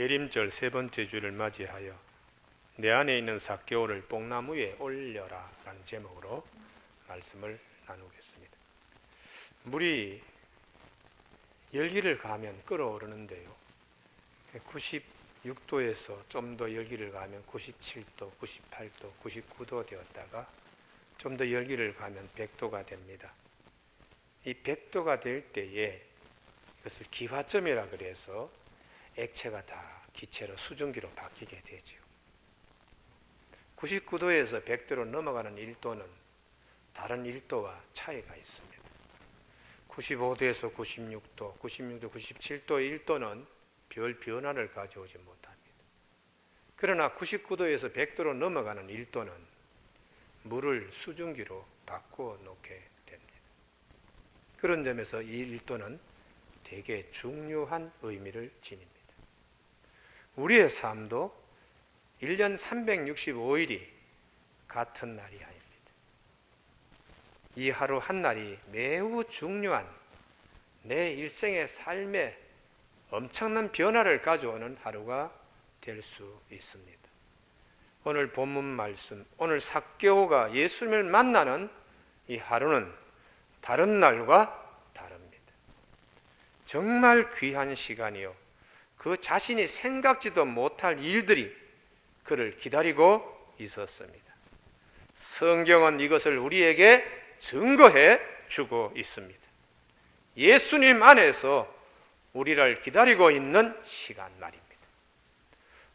대림절 세 번째 주를 맞이하여 내 안에 있는 삭개오를 뽕나무 위에 올려라 라는 제목으로 말씀을 나누겠습니다. 물이 열기를 가하면 끓어오르는데요, 96도에서 좀 더 열기를 가하면 97도, 98도, 99도 되었다가 좀 더 열기를 가하면 100도가 됩니다. 이 100도가 될 때에 이것을 기화점이라 그래서 액체가 다 기체로 수증기로 바뀌게 되죠. 99도에서 100도로 넘어가는 1도는 다른 1도와 차이가 있습니다. 95도에서 96도, 96도, 97도의 1도는 별 변화를 가져오지 못합니다. 그러나 99도에서 100도로 넘어가는 1도는 물을 수증기로 바꾸어 놓게 됩니다. 그런 점에서 이 1도는 되게 중요한 의미를 지닙니다. 우리의 삶도 1년 365일이 같은 날이 아닙니다. 이 하루 한 날이 매우 중요한 내 일생의 삶에 엄청난 변화를 가져오는 하루가 될 수 있습니다. 오늘 본문 말씀, 오늘 삭개오가 예수님을 만나는 이 하루는 다른 날과 다릅니다. 정말 귀한 시간이요, 그 자신이 생각지도 못할 일들이 그를 기다리고 있었습니다. 성경은 이것을 우리에게 증거해 주고 있습니다. 예수님 안에서 우리를 기다리고 있는 시간 말입니다.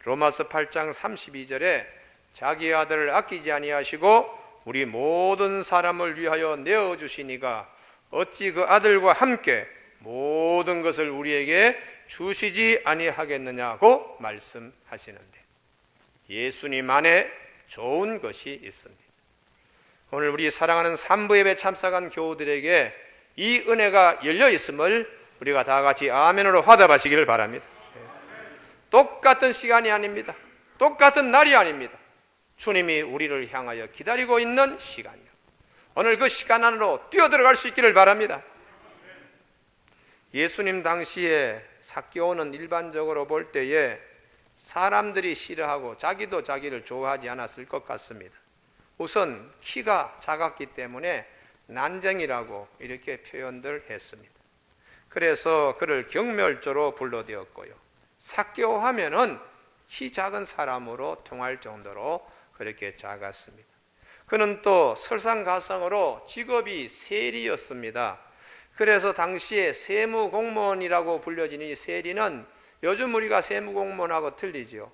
로마서 8장 32절에 자기 아들을 아끼지 아니하시고 우리 모든 사람을 위하여 내어주시니가 어찌 그 아들과 함께 모든 것을 우리에게 주시지 아니하겠느냐고 말씀하시는데, 예수님 안에 좋은 것이 있습니다. 오늘 우리 사랑하는 삼부 예배 참석한 교우들에게 이 은혜가 열려 있음을 우리가 다 같이 아멘으로 화답하시기를 바랍니다. 똑같은 시간이 아닙니다. 똑같은 날이 아닙니다. 주님이 우리를 향하여 기다리고 있는 시간이요, 오늘 그 시간 안으로 뛰어들어갈 수 있기를 바랍니다. 예수님 당시에 삭개오는 일반적으로 볼 때에 사람들이 싫어하고 자기도 자기를 좋아하지 않았을 것 같습니다. 우선 키가 작았기 때문에 난쟁이라고 이렇게 표현들 했습니다. 그래서 그를 경멸조로 불러대었고요, 삭개오 하면은 키 작은 사람으로 통할 정도로 그렇게 작았습니다. 그는 또 설상가상으로 직업이 세리였습니다. 그래서 당시에 세무공무원이라고 불려지는 이 세리는 요즘 우리가 세무공무원하고 틀리죠.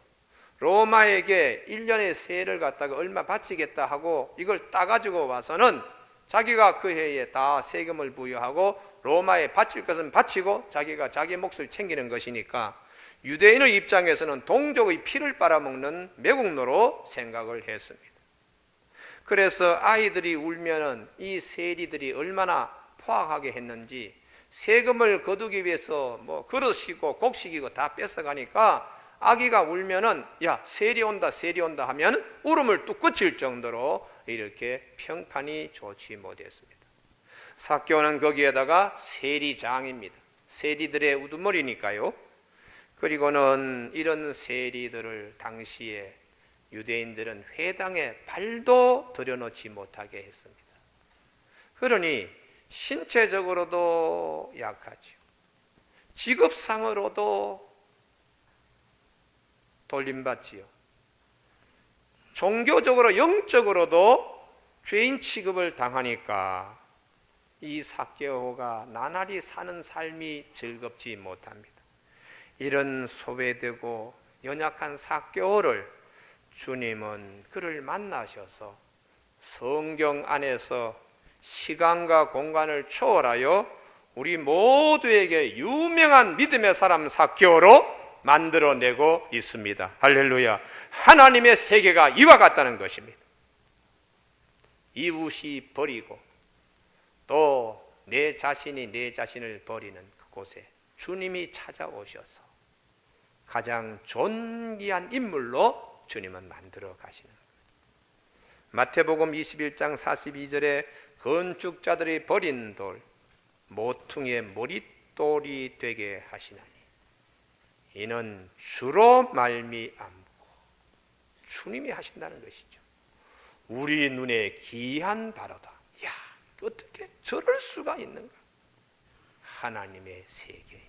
로마에게 1년의 세를 갖다가 얼마 바치겠다 하고 이걸 따가지고 와서는 자기가 그 해에 다 세금을 부여하고 로마에 바칠 것은 바치고 자기가 자기 몫을 챙기는 것이니까 유대인의 입장에서는 동족의 피를 빨아먹는 매국노로 생각을 했습니다. 그래서 아이들이 울면은 이 세리들이 얼마나 포악하게 했는지 세금을 거두기 위해서 뭐 그릇이고 곡식이고 다 뺏어가니까 아기가 울면은 야 세리 온다 세리 온다 하면 울음을 뚝 그칠 정도로 이렇게 평판이 좋지 못했습니다. 삭개오는 거기에다가 세리장입니다. 세리들의 우두머리니까요. 그리고는 이런 세리들을 당시에 유대인들은 회당에 발도 들여놓지 못하게 했습니다. 그러니 신체적으로도 약하죠, 직업상으로도 돌림받지요, 종교적으로 영적으로도 죄인 취급을 당하니까 이 삭개오가 나날이 사는 삶이 즐겁지 못합니다. 이런 소외되고 연약한 삭개오를 주님은 그를 만나셔서 성경 안에서 시간과 공간을 초월하여 우리 모두에게 유명한 믿음의 사람 삭개오로 만들어내고 있습니다. 할렐루야. 하나님의 세계가 이와 같다는 것입니다. 이웃이 버리고 또 내 자신이 내 자신을 버리는 그곳에 주님이 찾아오셔서 가장 존귀한 인물로 주님은 만들어 가시는 거예요. 마태복음 21장 42절에 건축자들이 버린 돌 모퉁이의 머릿돌이 되게 하시나니 이는 주로 말미암고 주님이 하신다는 것이죠. 우리 눈에 귀한 바로다. 야, 어떻게 저럴 수가 있는가? 하나님의 세계입니다.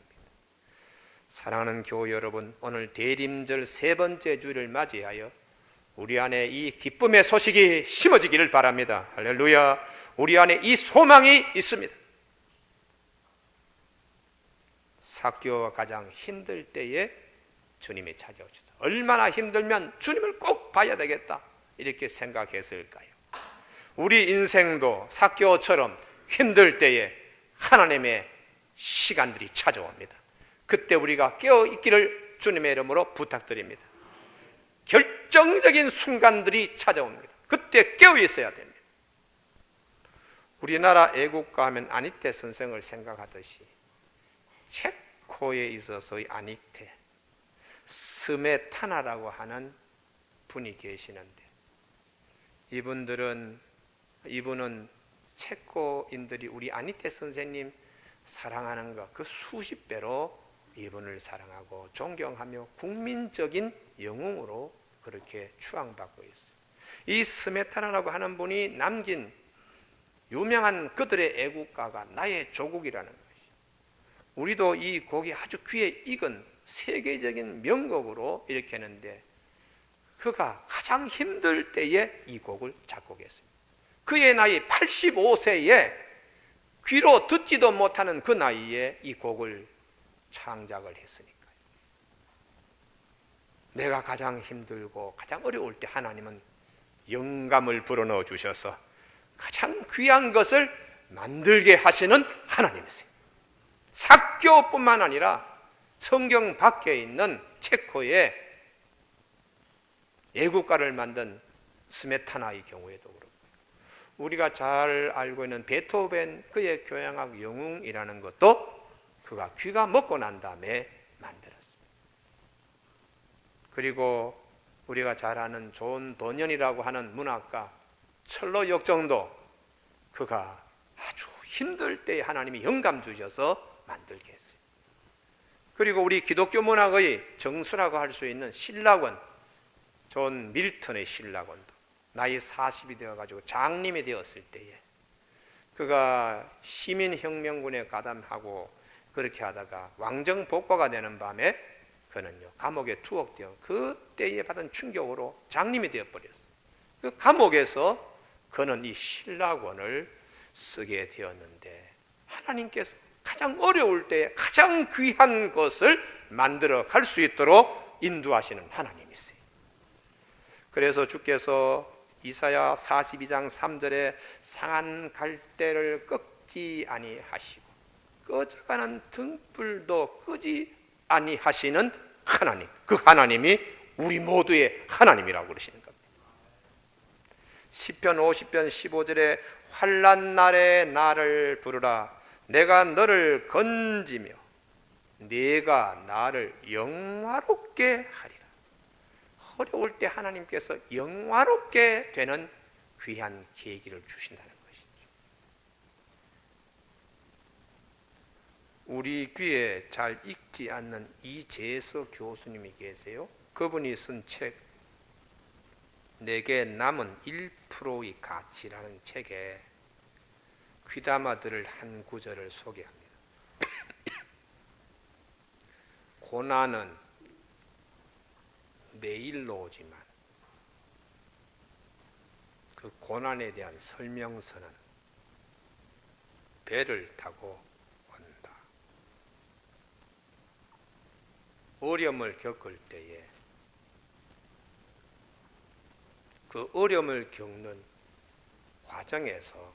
사랑하는 교우 여러분, 오늘 대림절 세 번째 주일을 맞이하여 우리 안에 이 기쁨의 소식이 심어지기를 바랍니다. 할렐루야. 우리 안에 이 소망이 있습니다. 삭개오가 가장 힘들 때에 주님이 찾아오셔서 얼마나 힘들면 주님을 꼭 봐야 되겠다 이렇게 생각했을까요? 우리 인생도 삭개오처럼 힘들 때에 하나님의 시간들이 찾아옵니다. 그때 우리가 깨어있기를 주님의 이름으로 부탁드립니다. 결정적인 순간들이 찾아옵니다. 그때 깨어있어야 됩니다. 우리나라 애국가 하면 아니테 선생을 생각하듯이 체코에 있어서의 아니테 스메타나라고 하는 분이 계시는데 이분은 체코인들이 우리 아니테 선생님 사랑하는 것 그 수십 배로 이분을 사랑하고 존경하며 국민적인 영웅으로 그렇게 추앙받고 있어요. 이 스메타나라고 하는 분이 남긴 유명한 그들의 애국가가 나의 조국이라는 것이죠. 우리도 이 곡이 아주 귀에 익은 세계적인 명곡으로 이렇게 했는데 그가 가장 힘들 때에 이 곡을 작곡했습니다. 그의 나이 85세에 귀로 듣지도 못하는 그 나이에 이 곡을 창작을 했으니까요. 내가 가장 힘들고 가장 어려울 때 하나님은 영감을 불어넣어 주셔서 가장 귀한 것을 만들게 하시는 하나님이세요. 삭개오뿐만 아니라 성경 밖에 있는 체코의 애국가를 만든 스메타나의 경우에도 그렇고 우리가 잘 알고 있는 베토벤 그의 교향악 영웅이라는 것도 그가 귀가 먹고 난 다음에 만들었습니다. 그리고 우리가 잘 아는 존 버년이라고 하는 문학가 철로 역정도 그가 아주 힘들 때 하나님이 영감 주셔서 만들게 했어요. 그리고 우리 기독교 문학의 정수라고 할 수 있는 신라권 존 밀턴의 신라권도 나이 40이 되어가지고 장님이 되었을 때에 그가 시민혁명군에 가담하고 그렇게 하다가 왕정복과가 되는 밤에 그는요 감옥에 투옥되어 그때에 받은 충격으로 장님이 되어버렸어요. 그 감옥에서 그는 이 신라권을 쓰게 되었는데 하나님께서 가장 어려울 때 가장 귀한 것을 만들어 갈 수 있도록 인도하시는 하나님이세요. 그래서 주께서 이사야 42장 3절에 상한 갈대를 꺾지 아니하시고 꺼져가는 등불도 끄지 아니하시는 하나님, 그 하나님이 우리 모두의 하나님이라고 그러시는 겁니다. 시편 50편 15절에 환난 날에 나를 부르라 내가 너를 건지며 네가 나를 영화롭게 하리라. 어려울 때 하나님께서 영화롭게 되는 귀한 계기를 주신다는 것이죠. 우리 귀에 잘 익지 않는 이재서 교수님이 계세요. 그분이 쓴 책 내게 남은 1%의 가치라는 책에 귀담아 들을 한 구절을 소개합니다. 고난은 매일로 오지만 그 고난에 대한 설명서는 배를 타고 온다. 어려움을 겪을 때에 그 어려움을 겪는 과정에서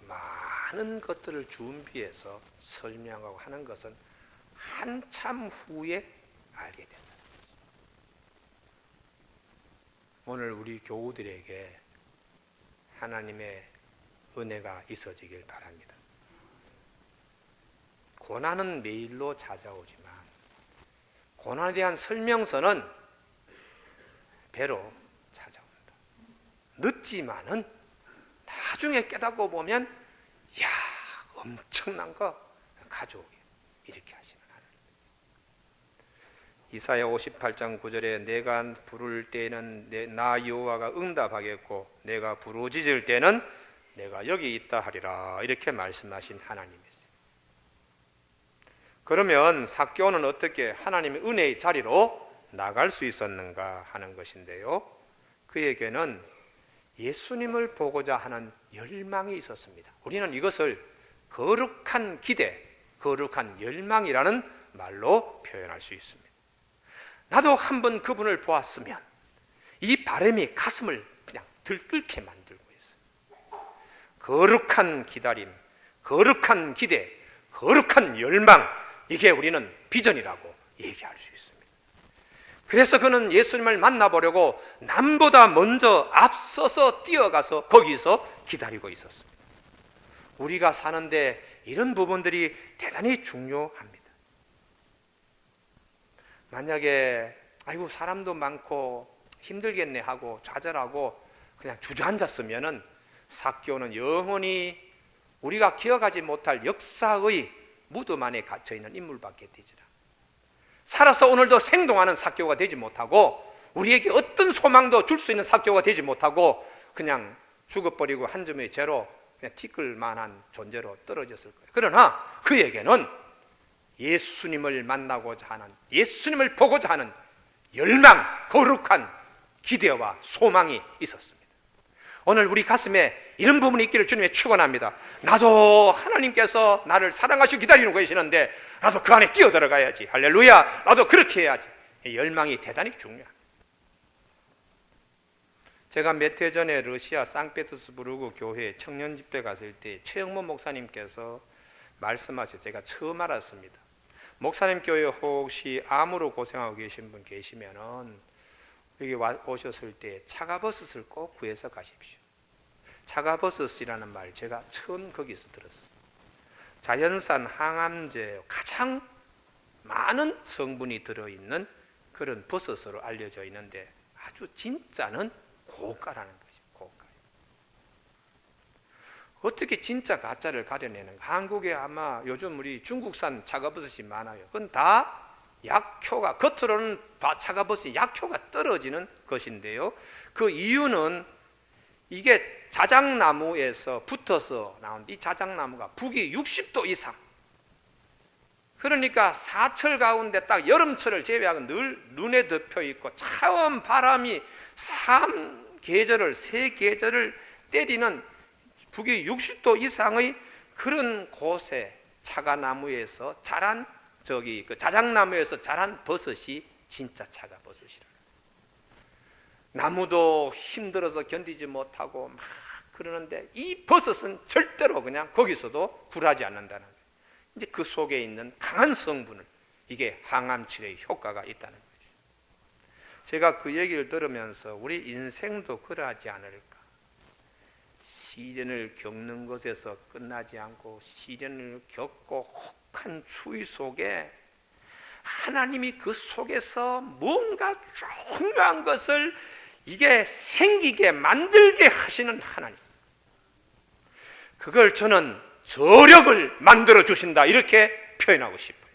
많은 것들을 준비해서 설명하고 하는 것은 한참 후에 알게 된다. 오늘 우리 교우들에게 하나님의 은혜가 있어지길 바랍니다. 고난은 매일로 찾아오지만 고난에 대한 설명서는 배로 찾아온다. 늦지만은 나중에 깨닫고 보면 야 엄청난 거 가져오게 이렇게 하시는 하나님. 이사야 58장 9절에 내가 부를 때에는 나 여호와가 응답하겠고 내가 부르짖을 때는 내가 여기 있다 하리라, 이렇게 말씀하신 하나님이세요. 그러면 삭개오는 어떻게 하나님의 은혜의 자리로 나갈 수 있었는가 하는 것인데요, 그에게는 예수님을 보고자 하는 열망이 있었습니다. 우리는 이것을 거룩한 기대, 거룩한 열망이라는 말로 표현할 수 있습니다. 나도 한번 그분을 보았으면 이 바람이 가슴을 그냥 들끓게 만들고 있어요. 거룩한 기다림, 거룩한 기대, 거룩한 열망, 이게 우리는 비전이라고 얘기할 수 있습니다. 그래서 그는 예수님을 만나보려고 남보다 먼저 앞서서 뛰어가서 거기서 기다리고 있었습니다. 우리가 사는데 이런 부분들이 대단히 중요합니다. 만약에 아이고 사람도 많고 힘들겠네 하고 좌절하고 그냥 주저앉았으면은 삭개오는 영원히 우리가 기억하지 못할 역사의 무덤 안에 갇혀있는 인물밖에 되지라. 살아서 오늘도 생동하는 삭개오가 되지 못하고 우리에게 어떤 소망도 줄 수 있는 삭개오가 되지 못하고 그냥 죽어버리고 한 점의 죄로 그냥 티끌만한 존재로 떨어졌을 거예요. 그러나 그에게는 예수님을 만나고자 하는, 예수님을 보고자 하는 열망, 거룩한 기대와 소망이 있었습니다. 오늘 우리 가슴에 이런 부분이 있기를 주님의 축원합니다. 나도 하나님께서 나를 사랑하시고 기다리고 계시는데 나도 그 안에 뛰어들어가야지, 할렐루야, 나도 그렇게 해야지. 이 열망이 대단히 중요합니다. 제가 몇 해 전에 러시아 상페테르부르크 교회 청년 집회 갔을 때 최영모 목사님께서 말씀하셔서 제가 처음 알았습니다. 목사님 교회 혹시 암으로 고생하고 계신 분 계시면은 여기 오셨을 때 차가버섯을 꼭 구해서 가십시오. 차가버섯이라는 말 제가 처음 거기서 들었어요. 자연산 항암제 가장 많은 성분이 들어있는 그런 버섯으로 알려져 있는데 아주 진짜는 고가라는 것이죠. 고가. 어떻게 진짜 가짜를 가려내는가? 한국에 아마 요즘 우리 중국산 차가버섯이 많아요. 그건 다 약효가, 겉으로는 차가버섯이 약효가 떨어지는 것인데요, 그 이유는 이게 자작나무에서 붙어서 나온 이 자작나무가 북위 60도 이상, 그러니까 사철 가운데 딱 여름철을 제외하고 늘 눈에 덮여 있고 차원 바람이 3계절을, 3계절을 때리는 북위 60도 이상의 그런 곳에 차가나무에서 자란 그 자작나무에서 자란 버섯이 진짜 차가버섯이라. 나무도 힘들어서 견디지 못하고 막 그러는데 이 버섯은 절대로 그냥 거기서도 굴하지 않는다는 거예요. 이제 그 속에 있는 강한 성분을, 이게 항암 치료의 효과가 있다는 거죠. 제가 그 얘기를 들으면서 우리 인생도 그러하지 않을까. 시련을 겪는 것에서 끝나지 않고 시련을 겪고 혹한 추위 속에 하나님이 그 속에서 뭔가 중요한 것을 이게 생기게 만들게 하시는 하나님, 그걸 저는 저력을 만들어 주신다, 이렇게 표현하고 싶어요.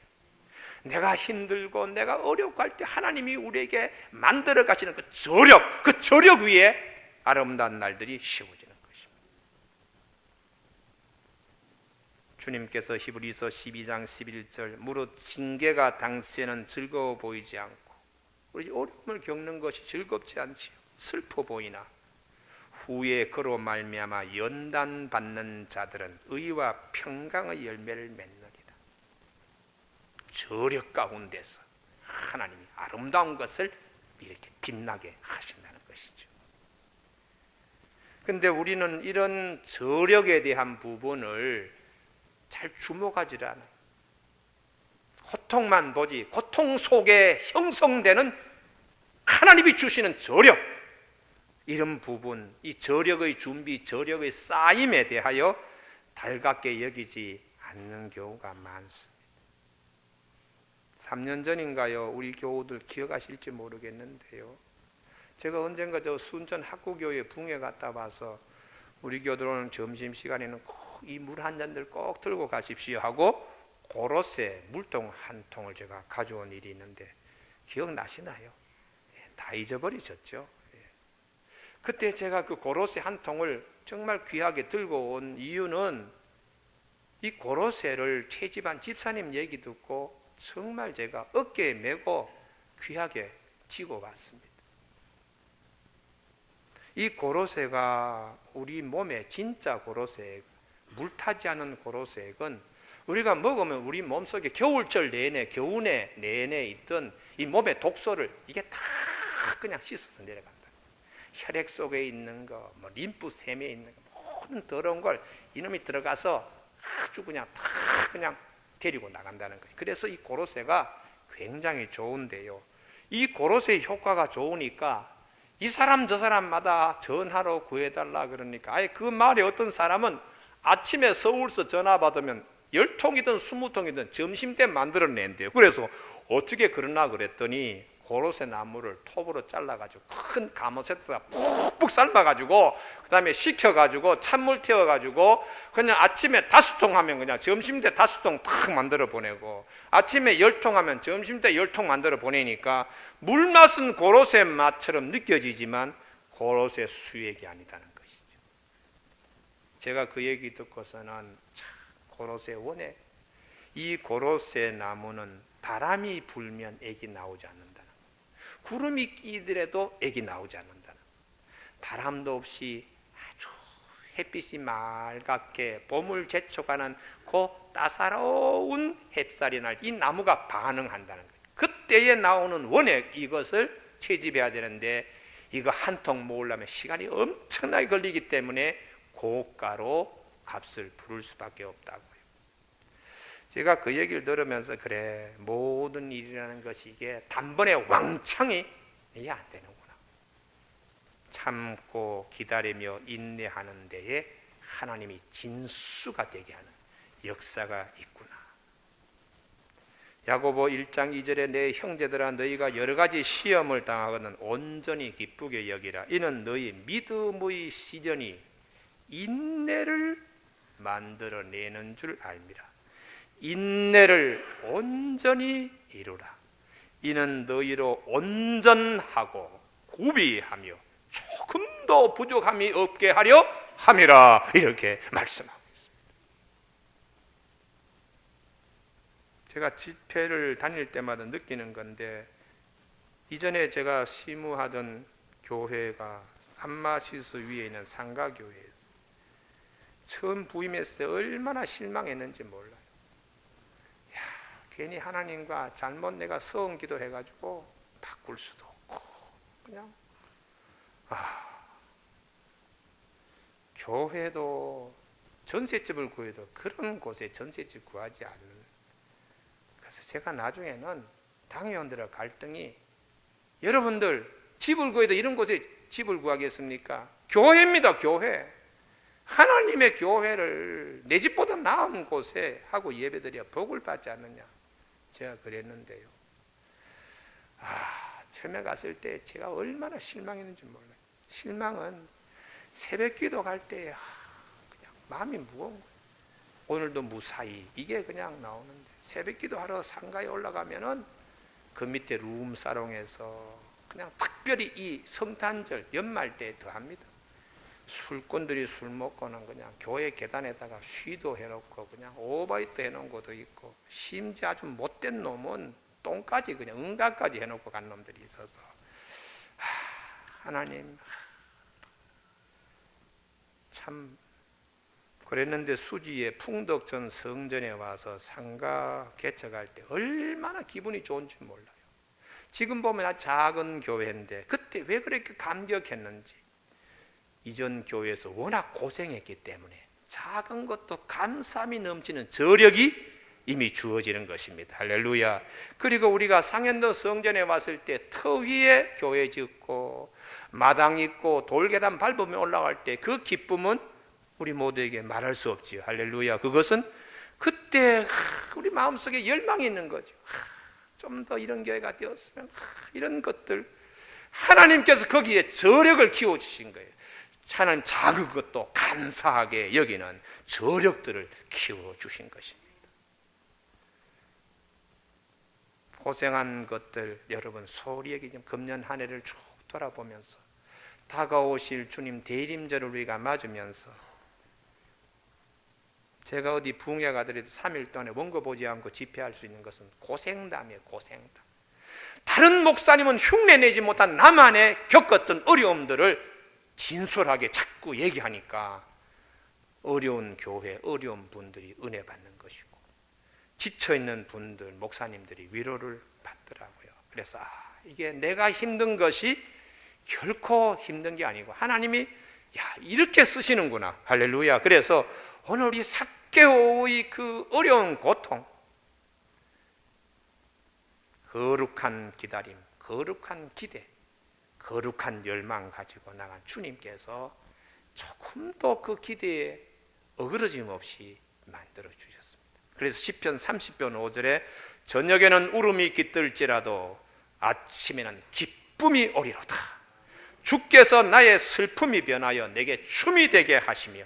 내가 힘들고 내가 어렵고 할 때 하나님이 우리에게 만들어 가시는 그 저력 위에 아름다운 날들이 씌워지는 것입니다. 주님께서 히브리서 12장 11절 무릇 징계가 당시에는 즐거워 보이지 않고, 우리 어려움을 겪는 것이 즐겁지 않지요. 슬퍼 보이나 후에 그로 말미암아 연단받는 자들은 의와 평강의 열매를 맺느리라. 저력 가운데서 하나님이 아름다운 것을 이렇게 빛나게 하신다는 것이죠. 그런데 우리는 이런 저력에 대한 부분을 잘 주목하지 않아요. 고통만 보지, 고통 속에 형성되는 하나님이 주시는 저력, 이런 부분, 이 저력의 준비, 저력의 쌓임에 대하여 달갑게 여기지 않는 경우가 많습니다. 3년 전인가요, 우리 교우들 기억하실지 모르겠는데요, 제가 언젠가 저 순천 학구교회 붕에 갔다 와서 우리 교우들은 점심시간에는 꼭 이 물 한 잔들 꼭 들고 가십시오 하고 고로쇠 물통 한 통을 제가 가져온 일이 있는데, 기억나시나요? 다 잊어버리셨죠. 그때 제가 그 고로쇠 한 통을 정말 귀하게 들고 온 이유는 이 고로쇠를 채집한 집사님 얘기 듣고 정말 제가 어깨에 메고 귀하게 지고 갔습니다. 이 고로쇠가 우리 몸에 진짜 고로쇠, 물타지 않은 고로쇠액은 우리가 먹으면 우리 몸속에 겨울철 내내, 겨우내 내내 있던 이 몸의 독소를 이게 다 그냥 씻어서 내려간다. 혈액 속에 있는 거, 뭐 림프샘에 있는 거, 모든 더러운 걸 이놈이 들어가서 아주 그냥 다 그냥 데리고 나간다는 거예요. 그래서 이 고로쇠가 굉장히 좋은데요. 이 고로쇠의 효과가 좋으니까 이 사람 저 사람마다 전화로 구해달라 그러니까 아예 그 마을에 어떤 사람은 아침에 서울서 전화 받으면 10통이든 20통이든 점심때 만들어낸대요. 그래서 어떻게 그러나 그랬더니 고로쇠 나무를 톱으로 잘라가지고 큰 가마솥에다 푹푹 삶아가지고 그 다음에 식혀가지고 찬물 태워가지고 그냥 아침에 5통 하면 그냥 점심때 5통 탁 만들어 보내고 아침에 10통 하면 점심때 10통 만들어 보내니까 물 맛은 고로쇠 맛처럼 느껴지지만 고로쇠 수액이 아니다는 것이죠. 제가 그 얘기 듣고서는 참 고로쇠 원액, 이 고로쇠 나무는 바람이 불면 액이 나오지 않는다는 거예요. 구름이 끼더라도 액이 나오지 않는다는 거예요. 바람도 없이 아주 햇빛이 맑게 봄을 재촉하는 그 따사로운 햇살이 날 이 나무가 반응한다는 거예요. 그때에 나오는 원액 이것을 채집해야 되는데 이거 한 통 모으려면 시간이 엄청나게 걸리기 때문에 고가로 값을 부를 수밖에 없다고요. 제가 그 얘기를 들으면서 그래 모든 일이라는 것이 이게 단번에 왕창이 이게 안 되는구나. 참고 기다리며 인내하는 데에 하나님이 진수가 되게 하는 역사가 있구나. 야고보 1장 2절에 내 형제들아 너희가 여러 가지 시험을 당하거든 온전히 기쁘게 여기라. 이는 너희 믿음의 시련이 인내를 만들어내는 줄 알미라. 인내를 온전히 이루라. 이는 너희로 온전하고 구비하며 조금도 부족함이 없게 하려 함이라. 이렇게 말씀하고 있습니다. 제가 집회를 다닐 때마다 느끼는 건데 이전에 제가 시무하던 교회가 안마시스 위에 있는 상가교회였어요. 처음 부임했을 때 얼마나 실망했는지 몰라요. 야, 괜히 하나님과 잘못 내가 서은 기도해가지고 바꿀 수도 없고 그냥 교회도 전셋집을 구해도 그런 곳에 전셋집 구하지 않는. 그래서 제가 나중에는 당회원들의 갈등이 여러분들 집을 구해도 이런 곳에 집을 구하겠습니까? 교회입니다. 교회. 하나님의 교회를 내 집보다 나은 곳에 하고 예배드려야 복을 받지 않느냐. 제가 그랬는데요. 처음에 갔을 때 제가 얼마나 실망했는지 몰라요. 실망은 새벽 기도 갈 때 그냥 마음이 무거운 거예요. 오늘도 무사히 이게 그냥 나오는데 새벽 기도하러 상가에 올라가면은 그 밑에 룸사롱에서 그냥 특별히 이 성탄절 연말 때 더 합니다. 술꾼들이 술 먹고는 그냥 교회 계단에다가 쉬도 해놓고 그냥 오바이트 해놓은 것도 있고 심지어 아주 못된 놈은 똥까지 그냥 응가까지 해놓고 간 놈들이 있어서 하나님 참 그랬는데 수지의 풍덕전 성전에 와서 상가 개척할 때 얼마나 기분이 좋은지 몰라요. 지금 보면 작은 교회인데 그때 왜 그렇게 감격했는지 이전 교회에서 워낙 고생했기 때문에 작은 것도 감사함이 넘치는 저력이 이미 주어지는 것입니다. 할렐루야. 그리고 우리가 상현도 성전에 왔을 때 터 위에 교회 짓고 마당 있고 돌계단 밟으며 올라갈 때 그 기쁨은 우리 모두에게 말할 수 없지요. 할렐루야. 그것은 그때 우리 마음속에 열망이 있는 거죠. 좀 더 이런 교회가 되었으면 이런 것들 하나님께서 거기에 저력을 키워주신 거예요. 하나님 작은 것도 감사하게 여기는 저력들을 키워주신 것입니다. 고생한 것들 여러분 소홀히 여기지 좀 금년 한 해를 쭉 돌아보면서 다가오실 주님 대림절을 우리가 맞으면서 제가 어디 부흥회 가더라도 3일 동안에 원고 보지 않고 집회할 수 있는 것은 고생담이에요. 고생담. 다른 목사님은 흉내내지 못한 나만의 겪었던 어려움들을 진솔하게 자꾸 얘기하니까 어려운 교회, 어려운 분들이 은혜 받는 것이고 지쳐있는 분들, 목사님들이 위로를 받더라고요. 그래서 이게 내가 힘든 것이 결코 힘든 게 아니고 하나님이 이렇게 쓰시는구나. 할렐루야. 그래서 오늘 우리 삭개오의 그 어려운 고통, 거룩한 기다림, 거룩한 기대, 거룩한 열망 가지고 나간 주님께서 조금도 그 기대에 어그러짐 없이 만들어 주셨습니다. 그래서 시편 30편 5절에 저녁에는 울음이 깃들지라도 아침에는 기쁨이 오리로다. 주께서 나의 슬픔이 변하여 내게 춤이 되게 하시며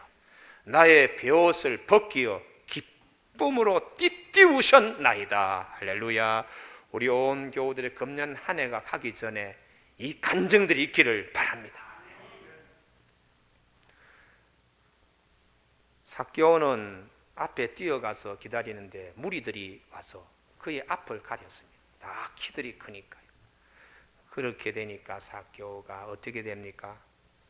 나의 베옷을 벗기어 기쁨으로 띠띠우셨나이다. 할렐루야. 우리 온 교우들의 금년 한 해가 가기 전에 이 간증들이 있기를 바랍니다. 삭개오는 앞에 뛰어가서 기다리는데 무리들이 와서 그의 앞을 가렸습니다. 다 키들이 크니까요. 그렇게 되니까 삭개오가 어떻게 됩니까?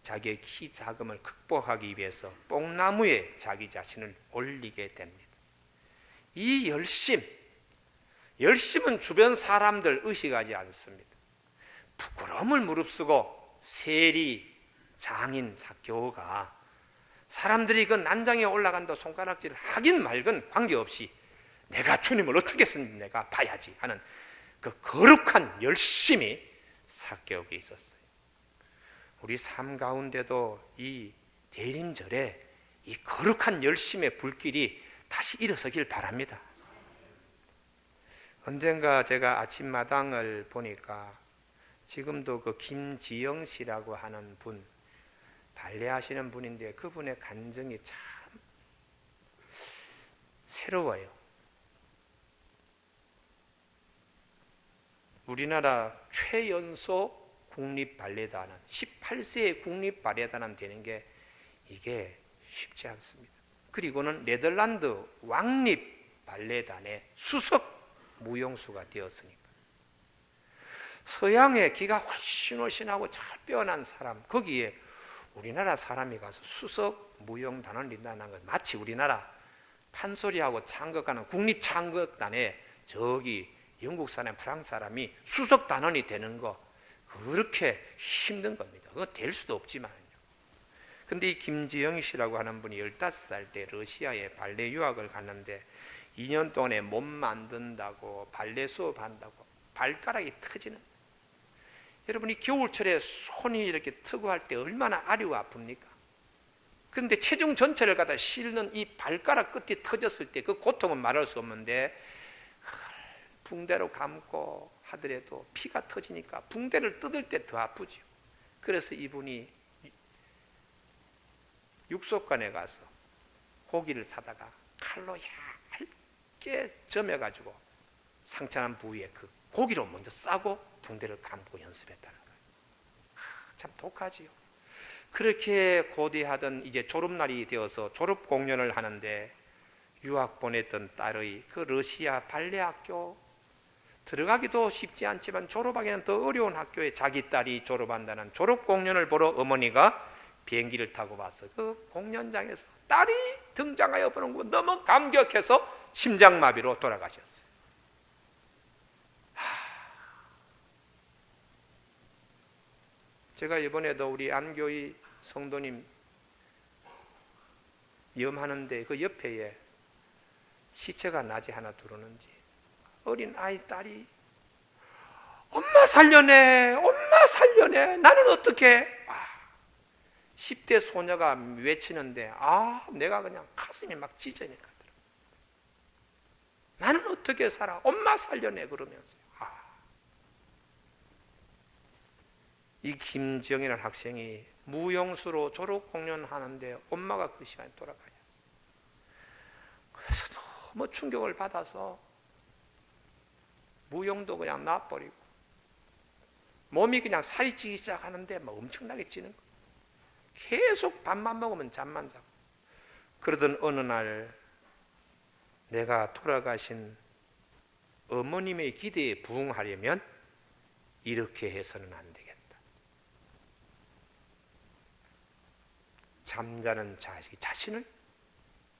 자기의 키 작음을 극복하기 위해서 뽕나무에 자기 자신을 올리게 됩니다. 이 열심은 주변 사람들 의식하지 않습니다. 부끄러움을 무릅쓰고 세리 장인 삭개오가 사람들이 그 난장에 올라간다 손가락질 하긴 말건 관계없이 내가 주님을 어떻게 했는지 내가 봐야지 하는 그 거룩한 열심이 삭개오에 있었어요. 우리 삶 가운데도 이 대림절에 이 거룩한 열심의 불길이 다시 일어서길 바랍니다. 언젠가 제가 아침마당을 보니까 지금도 그 김지영 씨라고 하는 분, 발레하시는 분인데 그분의 간증이 참 새로워요. 우리나라 최연소 국립발레단은 18세의 국립발레단은 되는 게 이게 쉽지 않습니다. 그리고는 네덜란드 왕립발레단의 수석 무용수가 되었으니까 서양의 기가 훨씬하고 잘 빼어난 사람, 거기에 우리나라 사람이 가서 수석 무용단을 린다는 건 마치 우리나라 판소리하고 창극하는 국립창극단에 저기 영국 사람, 프랑스 사람이 수석 단원이 되는 거 그렇게 힘든 겁니다. 그거 될 수도 없지만요. 근데 이 김지영 씨라고 하는 분이 15살 때 러시아에 발레 유학을 갔는데 2년 동안에 몸 만든다고 발레 수업한다고 발가락이 터지는, 여러분이 겨울철에 손이 이렇게 트고 할 때 얼마나 아리고 아픕니까? 그런데 체중 전체를 갖다 실는 이 발가락 끝이 터졌을 때 그 고통은 말할 수 없는데 붕대로 감고 하더라도 피가 터지니까 붕대를 뜯을 때 더 아프죠. 그래서 이분이 육속관에 가서 고기를 사다가 칼로 얇게 점여가지고 상처난 부위에 그 고기로 먼저 싸고 붕대를 감고 연습했다는 거예요. 참 독하지요. 그렇게 고대하던 이제 졸업날이 되어서 졸업 공연을 하는데 유학 보냈던 딸의 그 러시아 발레학교 들어가기도 쉽지 않지만 졸업하기는 더 어려운 학교에 자기 딸이 졸업한다는 졸업 공연을 보러 어머니가 비행기를 타고 와서 그 공연장에서 딸이 등장하여 보는 거 너무 감격해서 심장마비로 돌아가셨어요. 제가 이번에도 우리 안교의 성도님 염하는데 그 옆에 시체가 낮에 하나 들어오는지 어린 아이 딸이 엄마 살려내, 엄마 살려내, 나는 어떻게 10대 소녀가 외치는데 내가 그냥 가슴이 막 찢어지니까 나는 어떻게 살아, 엄마 살려내 그러면서 이 김정이라는 학생이 무용수로 졸업 공연하는데 엄마가 그 시간에 돌아가셨어요. 그래서 너무 충격을 받아서 무용도 그냥 놔버리고 몸이 그냥 살이 찌기 시작하는데 막 엄청나게 찌는 거예요. 계속 밥만 먹으면 잠만 자고. 그러던 어느 날 내가 돌아가신 어머님의 기대에 부응하려면 이렇게 해서는 안 되겠다. 잠자는 자신을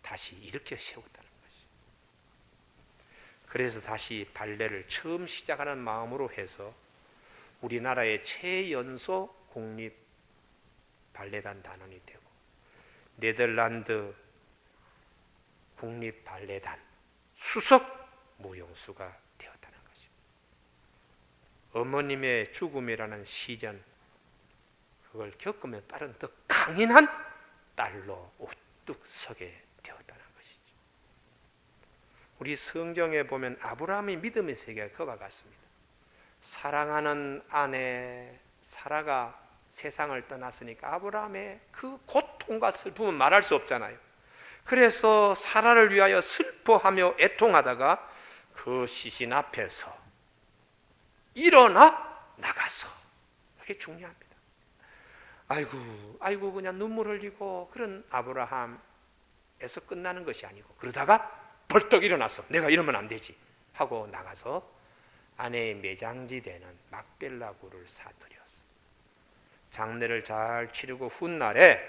다시 일으켜 세웠다는 것이. 그래서 다시 발레를 처음 시작하는 마음으로 해서 우리나라의 최연소 국립 발레단 단원이 되고 네덜란드 국립 발레단 수석 무용수가 되었다는 것입니다. 어머님의 죽음이라는 시련, 그걸 겪으며 따른 더 강인한 딸로 우뚝 서게 되었다는 것이죠. 우리 성경에 보면 아브라함의 믿음의 세계가 그와 같습니다. 사랑하는 아내 사라가 세상을 떠났으니까 아브라함의 그 고통과 슬픔은 말할 수 없잖아요. 그래서 사라를 위하여 슬퍼하며 애통하다가 그 시신 앞에서 일어나 나가서, 이게 중요합니다. 아이고 그냥 눈물 흘리고 그런 아브라함에서 끝나는 것이 아니고, 그러다가 벌떡 일어나서 내가 이러면 안 되지 하고 나가서 아내의 매장지 되는 막벨라 굴을 사들였어. 장례를 잘 치르고 훗날에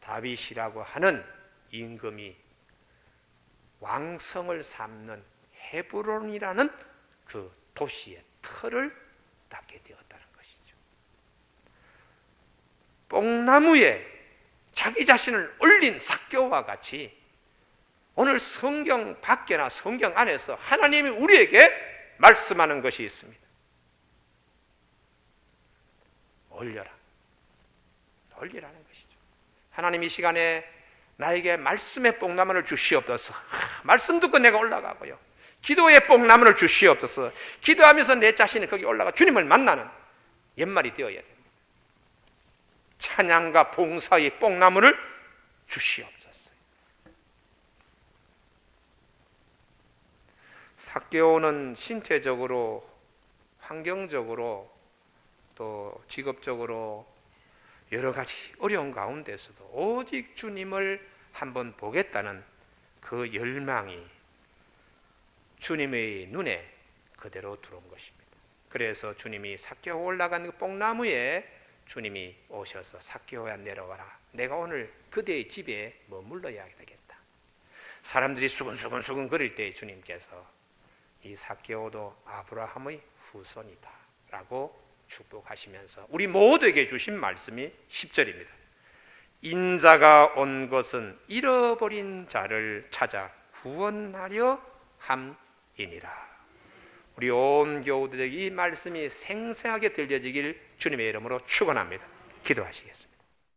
다윗이라고 하는 임금이 왕성을 삼는 헤브론이라는 그 도시의 터를 닦게 되었다는 것이죠. 뽕나무에 자기 자신을 올린 삭개오와 같이 오늘 성경 밖이나 성경 안에서 하나님이 우리에게 말씀하는 것이 있습니다. 올리라는 것이죠. 하나님 이 시간에 나에게 말씀의 뽕나무를 주시옵소서. 말씀 듣고 내가 올라가고요, 기도의 뽕나무를 주시옵소서. 기도하면서 내 자신이 거기 올라가 주님을 만나는 연말이 되어야 됩니다. 찬양과 봉사의 뽕나무를 주시옵소서. 삭개오는 신체적으로, 환경적으로, 또 직업적으로 여러 가지 어려운 가운데서도 오직 주님을 한번 보겠다는 그 열망이 주님의 눈에 그대로 들어온 것입니다. 그래서 주님이 삭개오 올라간 그 뽕나무에 주님이 오셔서 삭개오야 내려와라. 내가 오늘 그대의 집에 머물러야 되겠다. 사람들이 수근수근 거릴 때 주님께서 이 삭개오도 아브라함의 후손이다 라고 축복하시면서 우리 모두에게 주신 말씀이 10절입니다. 인자가 온 것은 잃어버린 자를 찾아 구원하려 함이니라. 우리 온 교우들에게 이 말씀이 생생하게 들려지길 주님의 이름으로 축원합니다. 기도하시겠습니다.